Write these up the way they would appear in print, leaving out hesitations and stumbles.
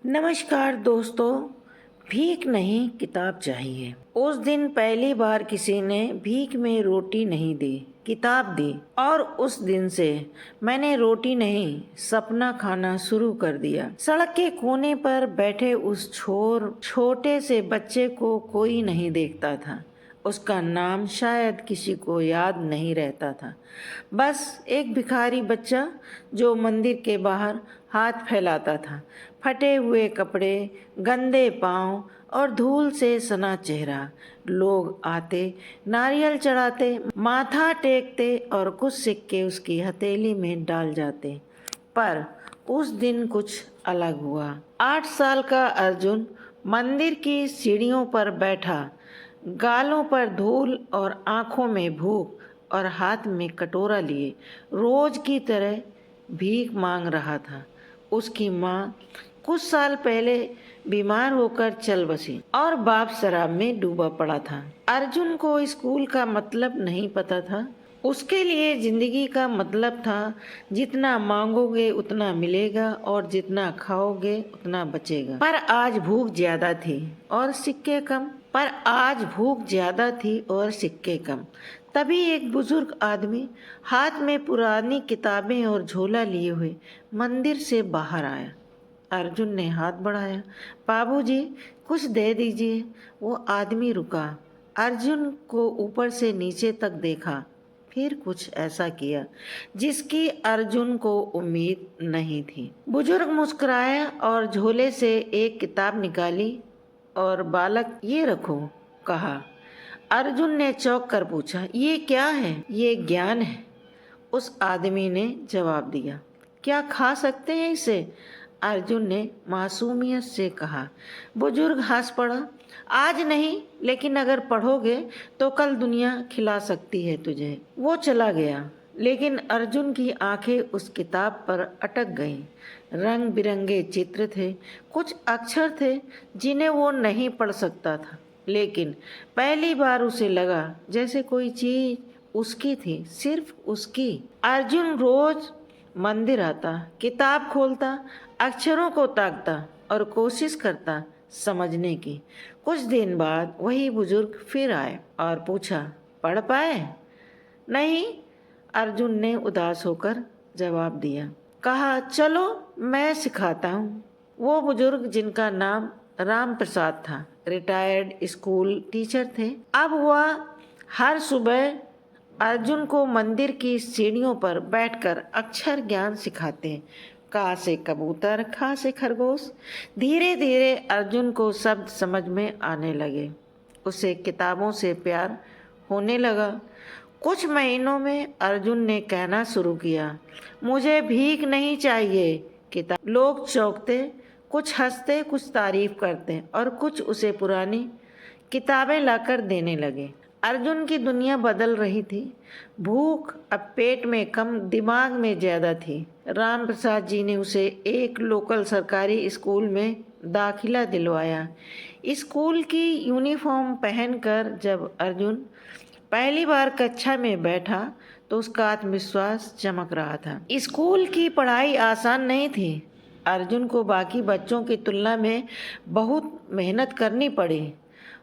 नमस्कार दोस्तों। भीख नहीं किताब चाहिए। उस दिन पहली बार किसी ने भीख में रोटी नहीं दी, किताब दी। और उस दिन से मैंने रोटी नहीं सपना खाना शुरू कर दिया। सड़क के कोने पर बैठे उस छोटे से बच्चे को कोई नहीं देखता था। उसका नाम शायद किसी को याद नहीं रहता था। बस एक भिखारी बच्चा जो मंदिर के बाहर हाथ फैलाता था। फटे हुए कपड़े, गंदे पांव और धूल से सना चेहरा। लोग आते, नारियल चढ़ाते, माथा टेकते और कुछ सिक्के उसकी हथेली में डाल जाते। पर उस दिन कुछ अलग हुआ। 8 साल का अर्जुन मंदिर की सीढ़ियों पर बैठा, गालों पर धूल और आंखों में भूख और हाथ में कटोरा लिए रोज की तरह भीख मांग रहा था। उसकी माँ कुछ साल पहले बीमार होकर चल बसी और बाप शराब में डूबा पड़ा था। अर्जुन को स्कूल का मतलब नहीं पता था। उसके लिए जिंदगी का मतलब था जितना मांगोगे उतना मिलेगा और जितना खाओगे उतना बचेगा। पर आज भूख ज्यादा थी और सिक्के कम। तभी एक बुजुर्ग आदमी हाथ में पुरानी किताबें और झोला लिए हुए मंदिर से बाहर आया। अर्जुन ने हाथ बढ़ाया। बाबूजी, कुछ दे दीजिए। वो आदमी रुका, अर्जुन को ऊपर से नीचे तक देखा, फिर कुछ ऐसा किया जिसकी अर्जुन को उम्मीद नहीं थी। बुजुर्ग मुस्कुराया और झोले से एक किताब निकाली और बालक, ये रखो, कहा। अर्जुन ने चौंक कर पूछा, ये क्या है? ये ज्ञान है, उस आदमी ने जवाब दिया। क्या खा सकते हैं इसे? अर्जुन ने मासूमियत से कहा। बुजुर्ग हंस पड़ा। आज नहीं, लेकिन अगर पढ़ोगे तो कल दुनिया खिला सकती है तुझे। वो चला गया, लेकिन अर्जुन की आंखें उस किताब पर अटक गईं। रंग बिरंगे चित्र थे, कुछ अक्षर थे जिन्हें वो नहीं पढ़ सकता था, लेकिन पहली बार उसे लगा जैसे कोई चीज उसकी थी, सिर्फ उसकी। अर्जुन रोज मंदिर आता, किताब खोलता, अक्षरों को ताकता और कोशिश करता समझने की। कुछ दिन बाद वही बुजुर्ग फिर आए और पूछा, पढ़ पाए? नहीं, अर्जुन ने उदास होकर जवाब दिया। कहा, चलो मैं सिखाता हूँ। वो बुजुर्ग, जिनका नाम राम प्रसाद था, रिटायर्ड स्कूल टीचर थे। अब वह हर सुबह अर्जुन को मंदिर की सीढ़ियों पर बैठकर अक्षर ज्ञान सिखाते। का से कबूतर, खा से खरगोश। धीरे धीरे अर्जुन को शब्द समझ में आने लगे। उसे किताबों से प्यार होने लगा। कुछ महीनों में अर्जुन ने कहना शुरू किया, मुझे भीख नहीं चाहिए किताब। लोग चौंकते, कुछ हंसते, कुछ तारीफ करते और कुछ उसे पुरानी किताबें लाकर देने लगे। अर्जुन की दुनिया बदल रही थी। भूख अब पेट में कम, दिमाग में ज़्यादा थी। राम प्रसाद जी ने उसे एक लोकल सरकारी स्कूल में दाखिला दिलवाया। स्कूल की यूनिफॉर्म पहनकर जब अर्जुन पहली बार कक्षा में बैठा तो उसका आत्मविश्वास चमक रहा था। स्कूल की पढ़ाई आसान नहीं थी। अर्जुन को बाकी बच्चों की तुलना में बहुत मेहनत करनी पड़ी।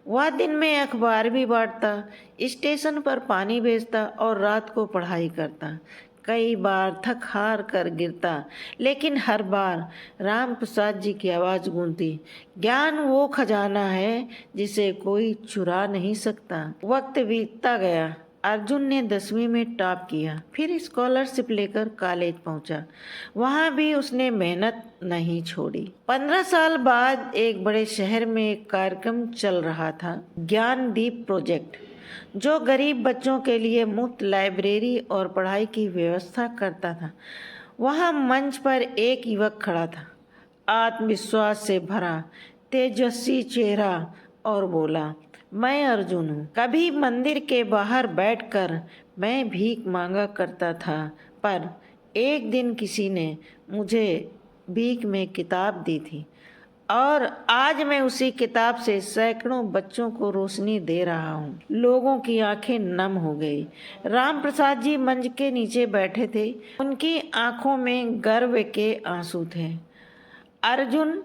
वह दिन में अखबार भी बांटता, स्टेशन पर पानी बेचता और रात को पढ़ाई करता। कई बार थक हार कर गिरता, लेकिन हर बार राम प्रसाद जी की आवाज़ गूंजती, ज्ञान वो खजाना है जिसे कोई चुरा नहीं सकता। वक्त बीतता गया। अर्जुन ने 10वीं में टॉप किया, फिर स्कॉलरशिप लेकर कॉलेज पहुंचा। वहां भी उसने मेहनत नहीं छोड़ी। 15 साल बाद एक बड़े शहर में एक कार्यक्रम चल रहा था, ज्ञानदीप प्रोजेक्ट, जो गरीब बच्चों के लिए मुफ्त लाइब्रेरी और पढ़ाई की व्यवस्था करता था। वहां मंच पर एक युवक खड़ा था, आत्मविश्वास से भरा, तेजस्वी चेहरा, और बोला, मैं अर्जुन हूँ। कभी मंदिर के बाहर बैठकर मैं भीख मांगा करता था, पर एक दिन किसी ने मुझे भीख में किताब दी थी और आज मैं उसी किताब से सैकड़ों बच्चों को रोशनी दे रहा हूँ। लोगों की आंखें नम हो गई। राम प्रसाद जी मंच के नीचे बैठे थे। उनकी आंखों में गर्व के आंसू थे। अर्जुन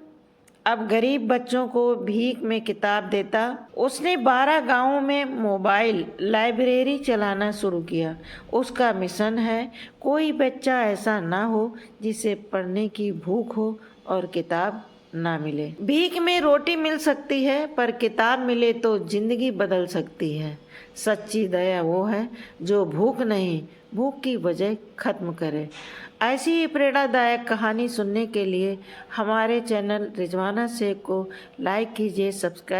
अब गरीब बच्चों को भीख में किताब देता। उसने 12 गांवों में मोबाइल लाइब्रेरी चलाना शुरू किया। उसका मिशन है, कोई बच्चा ऐसा ना हो जिसे पढ़ने की भूख हो और किताब ना मिले। भीख में रोटी मिल सकती है, पर किताब मिले तो जिंदगी बदल सकती है। सच्ची दया वो है जो भूख नहीं, भूख की वजह खत्म करे। ऐसी ही प्रेरणादायक कहानी सुनने के लिए हमारे चैनल रिजवाना शेख को लाइक कीजिए, सब्सक्राइब